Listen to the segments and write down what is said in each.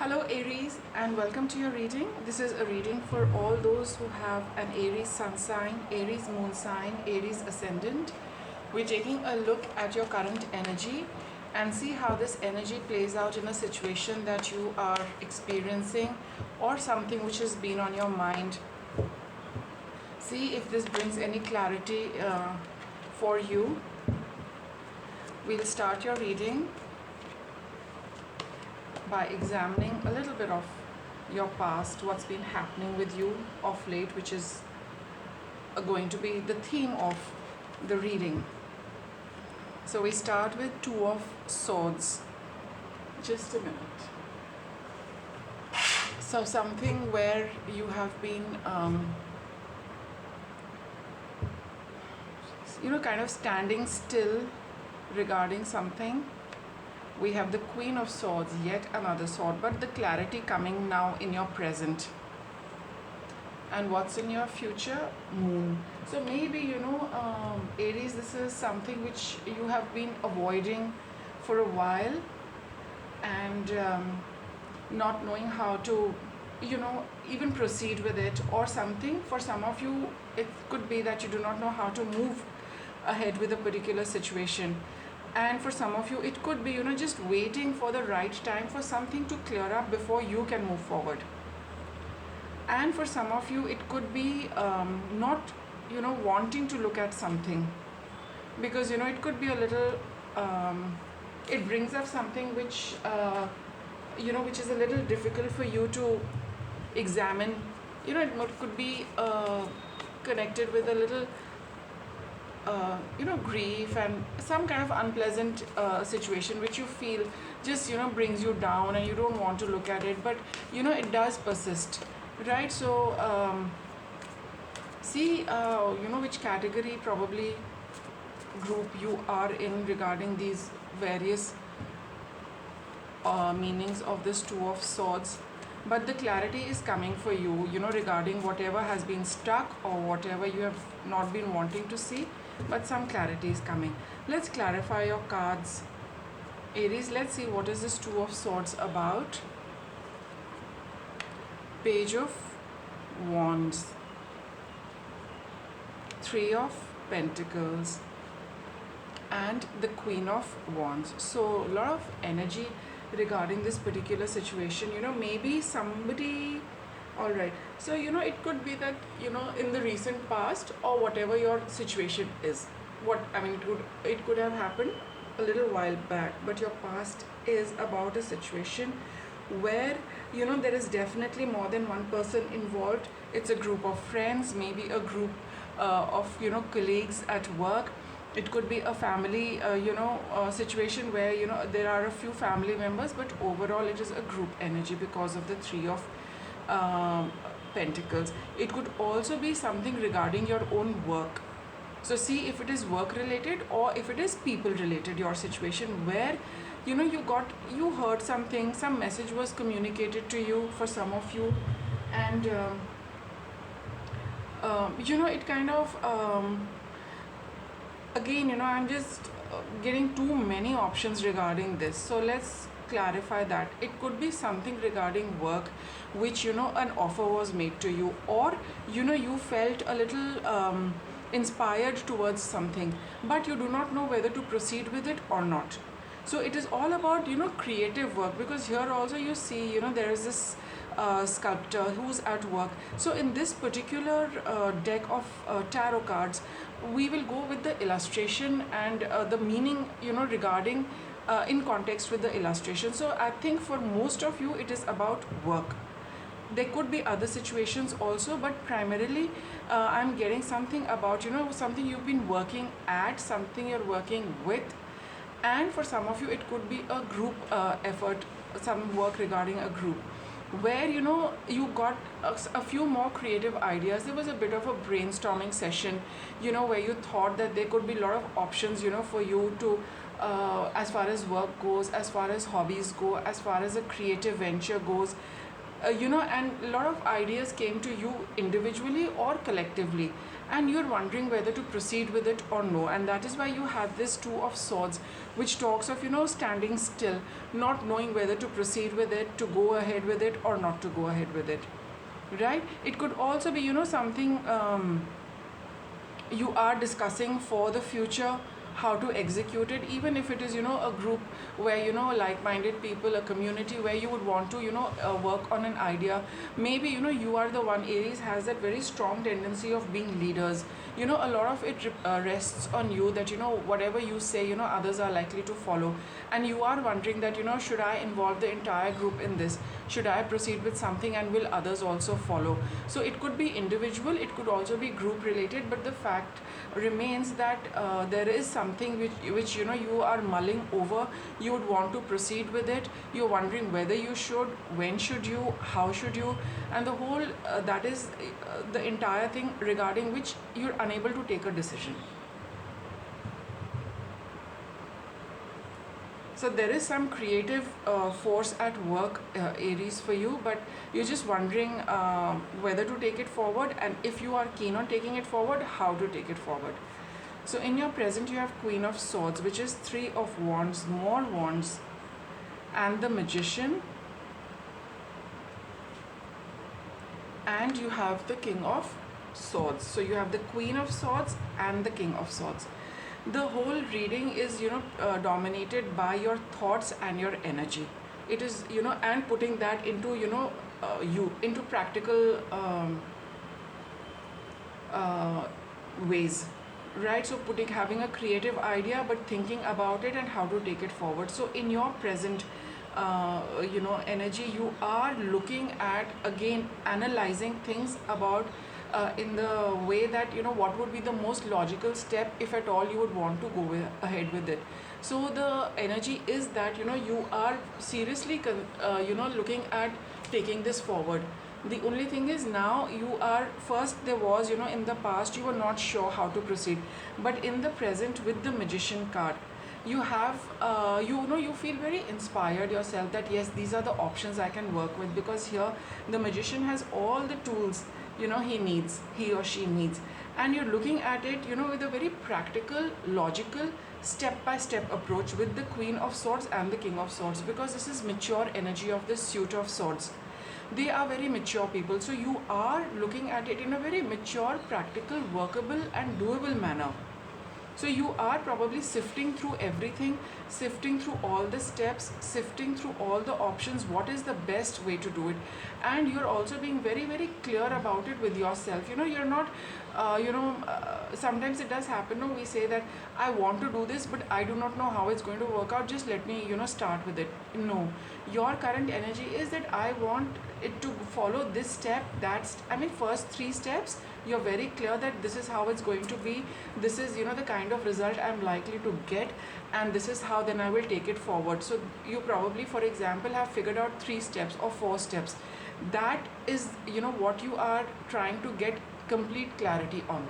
Hello Aries, and welcome to your reading. This is a reading for all those who have an Aries sun sign, Aries moon sign, Aries ascendant. We're taking a look at your current energy and see how this energy plays out in a situation that you are experiencing or something which has been on your mind. See if this brings any clarity for you. We'll start your reading by examining a little bit of your past, what's been happening with you of late, which is going to be the theme of the reading. So we start with Two of Swords. Just a minute. So something where you have been kind of standing still regarding something. We have the Queen of Swords, yet another sword, but the clarity coming now in your present. And what's in your future? Moon. So maybe, Aries, this is something which you have been avoiding for a while and not knowing how to, even proceed with it or something. For some of you, it could be that you do not know how to move ahead with a particular situation. And for some of you, it could be, just waiting for the right time for something to clear up before you can move forward. And for some of you, it could be not, wanting to look at something. Because, it could be a little, it brings up something which, which is a little difficult for you to examine. It could be connected with a little grief and some kind of unpleasant situation which you feel just brings you down and you don't want to look at it, but it does persist, right? So see which category, probably group you are in regarding these various meanings of this Two of Swords. But the clarity is coming for you, regarding whatever has been stuck or whatever you have not been wanting to see, but some clarity is coming. Let's clarify your cards, Aries. Let's see what is this Two of Swords about. Page of Wands, Three of Pentacles, and the Queen of Wands. So a lot of energy regarding this particular situation. Maybe somebody, all right, so it could be that in the recent past or whatever your situation is, it could have happened a little while back, but your past is about a situation where there is definitely more than one person involved. It's a group of friends, maybe a group of colleagues at work. It could be a family situation where there are a few family members, but overall it is a group energy because of the Three of Pentacles. It could also be something regarding your own work. So see if it is work related or if it is people related, your situation where you heard something, some message was communicated to you for some of you, and it kind of again, I'm just getting too many options regarding this. So let's clarify that. It could be something regarding work which an offer was made to you, or you felt a little inspired towards something, but you do not know whether to proceed with it or not. So it is all about creative work, because here also you see there is this sculptor who's at work. So in this particular deck of tarot cards, we will go with the illustration and the meaning regarding in context with the illustration. So I think for most of you it is about work. There could be other situations also, but primarily I'm getting something about something you've been working at, something you're working with. And for some of you it could be a group effort, some work regarding a group where you got a few more creative ideas. There was a bit of a brainstorming session where you thought that there could be a lot of options for you to as far as work goes, as far as hobbies go, as far as a creative venture goes. and a lot of ideas came to you individually or collectively, and you're wondering whether to proceed with it or no. And that is why you have this Two of Swords, which talks of, standing still, not knowing whether to proceed with it, to go ahead with it, or not to go ahead with it. Right? It could also be, something you are discussing for the future, how to execute it, even if it is, a group where, like-minded people, a community where you would want to, work on an idea. Maybe, you are the one. Aries has that very strong tendency of being leaders. A lot of it rests on you, that, whatever you say, others are likely to follow. And you are wondering that, should I involve the entire group in this? Should I proceed with something, and will others also follow? So it could be individual, it could also be group related, but the fact remains that there is something which you are mulling over. You would want to proceed with it. You're wondering whether you should, when should you, how should you, and the whole that is the entire thing regarding which you're unable to take a decision. So there is some creative force at work, Aries, for you, but you're just wondering whether to take it forward, and if you are keen on taking it forward, how to take it forward. So in your present, you have Queen of Swords, which is Three of Wands, more Wands, and the Magician, and you have the King of Swords. So you have the Queen of Swords and the King of Swords. The whole reading is, dominated by your thoughts and your energy. It is, and putting that into, into practical ways, right? So having a creative idea, but thinking about it and how to take it forward. So in your present, energy, you are looking at, again, analyzing things about in the way that, what would be the most logical step, if at all you would want to go ahead with it. So the energy is that, you are seriously looking at taking this forward. The only thing is, now you are, first there was, in the past you were not sure how to proceed, but in the present, with the Magician card, you have you feel very inspired yourself, that yes, these are the options I can work with, because here the Magician has all the tools he or she needs, and you're looking at it, with a very practical, logical, step-by-step approach, with the Queen of Swords and the King of Swords, because this is mature energy of the Suit of Swords. They are very mature people, so you are looking at it in a very mature, practical, workable and doable manner. So you are probably sifting through everything, sifting through all the steps, sifting through all the options, what is the best way to do it. And you're also being very, very clear about it with yourself. You're not, sometimes it does happen, we say that I want to do this, but I do not know how it's going to work out, just let me, start with it. No, your current energy is that I want it to follow this step, first 3 steps, you're very clear that this is how it's going to be, this is, the kind of result I'm likely to get, and this is how then I will take it forward. So you probably, for example, have figured out 3 steps or 4 steps. That is, what you are trying to get complete clarity on.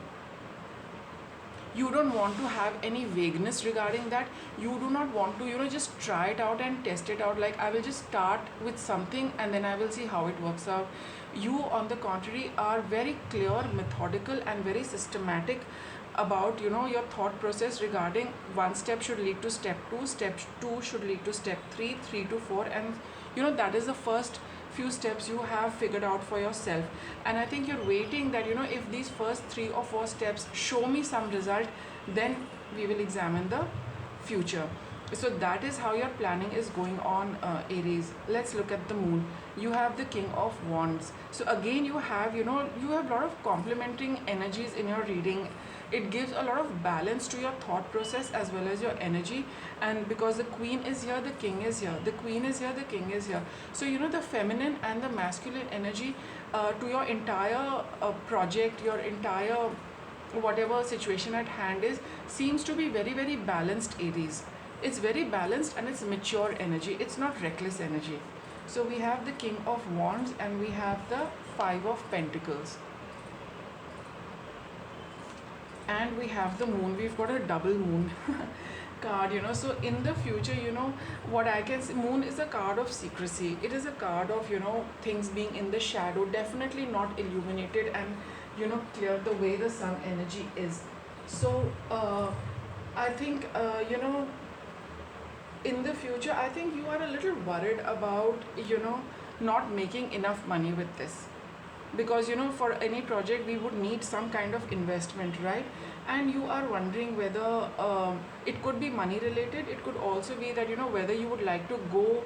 You don't want to have any vagueness regarding that. You do not want to, just try it out and test it out, like I will just start with something and then I will see how it works out. You, on the contrary, are very clear, methodical and very systematic about, your thought process regarding 1 step should lead to step 2, step 2 should lead to step 3, 3 to 4, and that is the first few steps you have figured out for yourself. And I think you're waiting that, if these first 3 or 4 steps show me some result, then we will examine the future. So that is how your planning is going on, Aries. Let's look at the Moon. You have the King of Wands. So again, you have a lot of complementing energies in your reading. It gives a lot of balance to your thought process as well as your energy. And because the Queen is here, the King is here. The Queen is here, the King is here. So, the feminine and the masculine energy to your entire project, your entire whatever situation at hand seems to be very, very balanced, Aries. It's very balanced and it's mature energy. It's not reckless energy. So we have the King of Wands and we have the 5 of Pentacles. And we have the Moon. We've got a double moon. card, so in the future, what I can see, moon is a card of secrecy. It is a card of, things being in the shadow, definitely not illuminated and, clear the way the sun energy is. So, I think, in the future, I think you are a little worried about, not making enough money with this, because for any project we would need some kind of investment, right? And you are wondering whether it could be money related. It could also be that whether you would like to go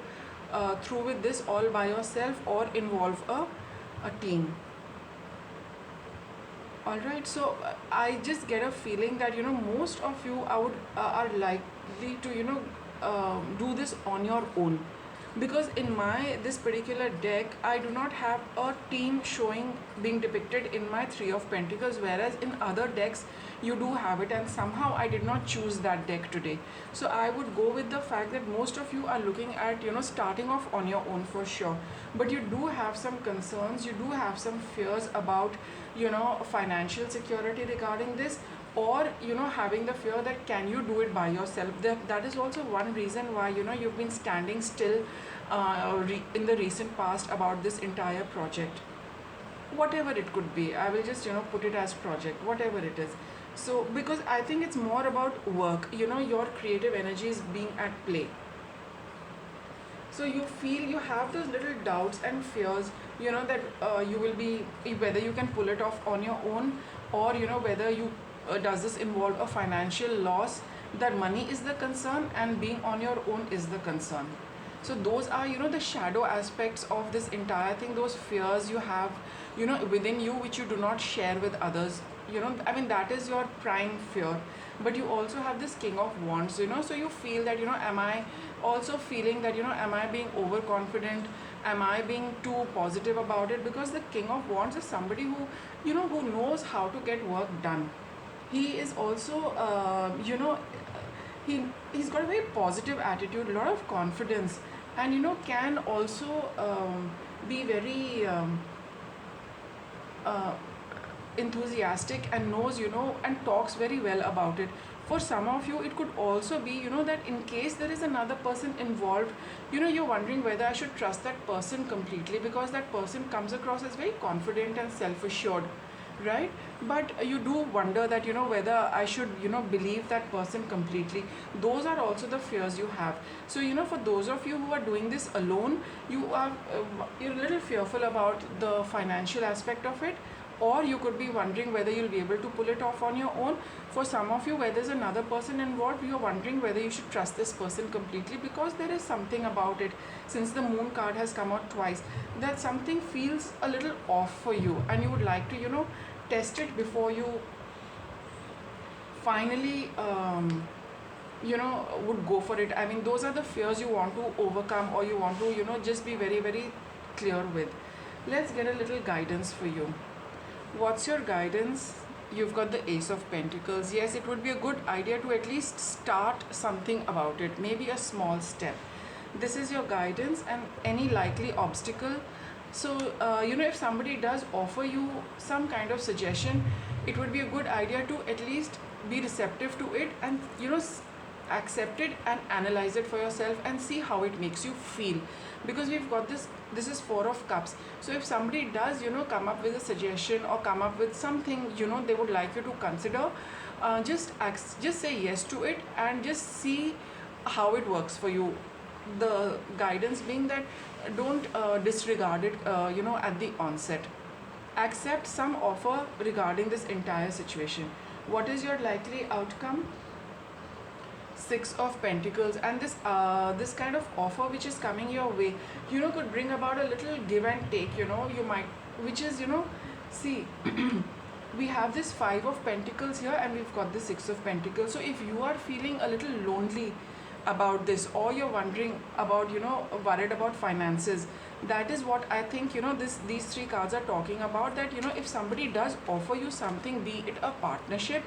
through with this all by yourself or involve a team. All right, so I just get a feeling that most of you are likely to do this on your own, because in my this particular deck I do not have a team showing being depicted in my Three of Pentacles, whereas in other decks you do have it, and somehow I did not choose that deck today. So I would go with the fact that most of you are looking at starting off on your own for sure, but you do have some concerns, you do have some fears about financial security regarding this, or having the fear that can you do it by yourself. That is also one reason why you've been standing still in the recent past about this entire project, whatever it could be. I will just put it as project, whatever it is. So because I think it's more about work, your creative energy is being at play. So you feel you have those little doubts and fears, that you will be, whether you can pull it off on your own, or whether you does this involve a financial loss. That money is the concern and being on your own is the concern. So those are the shadow aspects of this entire thing, those fears you have within you, which you do not share with others. I mean, that is your prime fear. But you also have this King of Wands, so you feel that am I also feeling that am I being overconfident, am I being too positive about it? Because the King of Wands is somebody who who knows how to get work done. He is also he's got a very positive attitude, a lot of confidence, and can also be very enthusiastic, and knows and talks very well about it. For some of you it could also be that in case there is another person involved, you're wondering whether I should trust that person completely, because that person comes across as very confident and self-assured, right? But you do wonder that whether I should believe that person completely. Those are also the fears you have. So for those of you who are doing this alone, you're a little fearful about the financial aspect of it, or you could be wondering whether you'll be able to pull it off on your own. For some of you, where there's another person involved, you're wondering whether you should trust this person completely, because there is something about it, since the Moon card has come out twice, that something feels a little off for you, and you would like to test it before you finally would go for it. I mean, those are the fears you want to overcome, or you want to just be very, very clear with. Let's get a little guidance for you. What's your guidance? You've got the Ace of Pentacles. Yes, it would be a good idea to at least start something about it, maybe a small step. This is your guidance, and any likely obstacle. So if somebody does offer you some kind of suggestion, it would be a good idea to at least be receptive to it, and accept it and analyze it for yourself and see how it makes you feel. Because we've got this is Four of Cups. So if somebody does come up with a suggestion, or come up with something they would like you to consider, just say yes to it and just see how it works for you. The guidance being that don't disregard it at the onset. Accept some offer regarding this entire situation. What is your likely outcome? Six of Pentacles. And this kind of offer which is coming your way could bring about a little give and take, you might, which is see we have this Five of Pentacles here, and we've got the Six of Pentacles. So if you are feeling a little lonely about this, or you're wondering about worried about finances, that is what I think these three cards are talking about. That if somebody does offer you something, be it a partnership,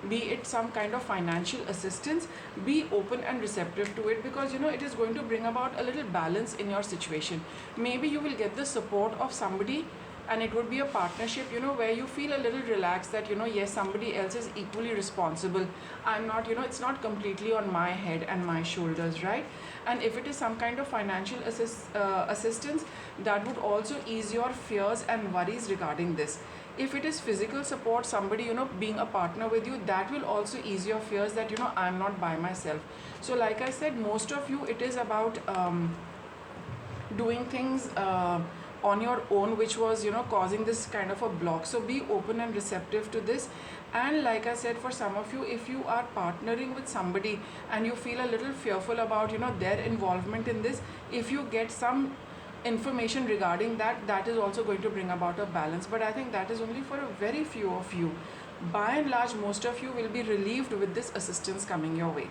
be it some kind of financial assistance, be open and receptive to it, because it is going to bring about a little balance in your situation. Maybe you will get the support of somebody and it would be a partnership, where you feel a little relaxed that, yes, somebody else is equally responsible. I'm not, it's not completely on my head and my shoulders, right? And if it is some kind of financial assistance, that would also ease your fears and worries regarding this. If it is physical support, somebody, being a partner with you, that will also ease your fears that, I'm not by myself. So like I said, most of you, it is about doing things on your own, which was, causing this kind of a block. So be open and receptive to this. And like I said, for some of you, if you are partnering with somebody and you feel a little fearful about, their involvement in this, if you get some information regarding that, that is also going to bring about a balance. But I think that is only for a very few of you. By and large, most of you will be relieved with this assistance coming your way.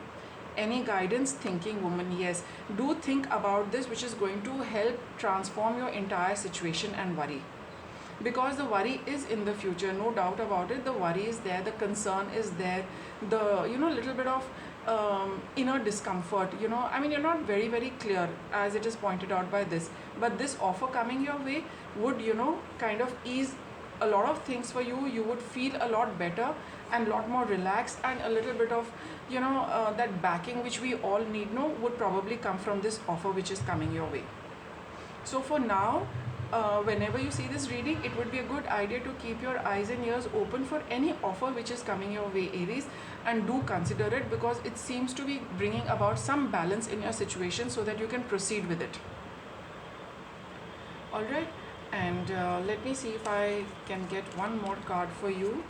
Any guidance, thinking woman, yes, do think about this, which is going to help transform your entire situation and worry. Because the worry is in the future, no doubt about it. The worry is there, the concern is there, the little bit of inner discomfort, I mean, you're not very very clear, as it is pointed out by this, but this offer coming your way would, kind of ease a lot of things for you. You would feel a lot better and a lot more relaxed, and a little bit of, that backing which we all need, would probably come from this offer which is coming your way. So for now, whenever you see this reading, it would be a good idea to keep your eyes and ears open for any offer which is coming your way, Aries, and do consider it, because it seems to be bringing about some balance in your situation so that you can proceed with it. Alright, and let me see if I can get one more card for you.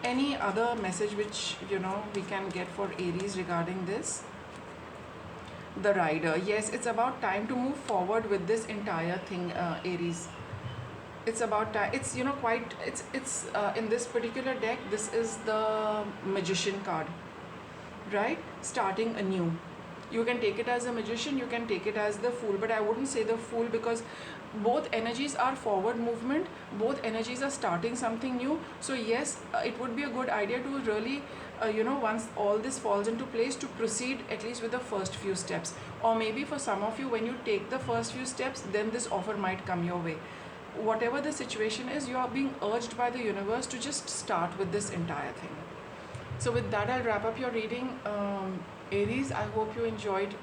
Any other message which, we can get for Aries regarding this? The Rider. Yes, it's about time to move forward with this entire thing, Aries. It's about time. It's, quite, it's in this particular deck, this is the Magician card, right? Starting anew. You can take it as a magician, you can take it as the Fool, but I wouldn't say the Fool, because both energies are forward movement, both energies are starting something new. So yes, it would be a good idea to really, once all this falls into place, to proceed at least with the first few steps. Or maybe for some of you, when you take the first few steps, then this offer might come your way. Whatever the situation is, you are being urged by the universe to just start with this entire thing. So with that, I'll wrap up your reading, Aries. I hope you enjoyed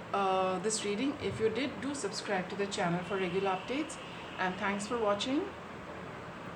this reading. If you did, do subscribe to the channel for regular updates, and thanks for watching.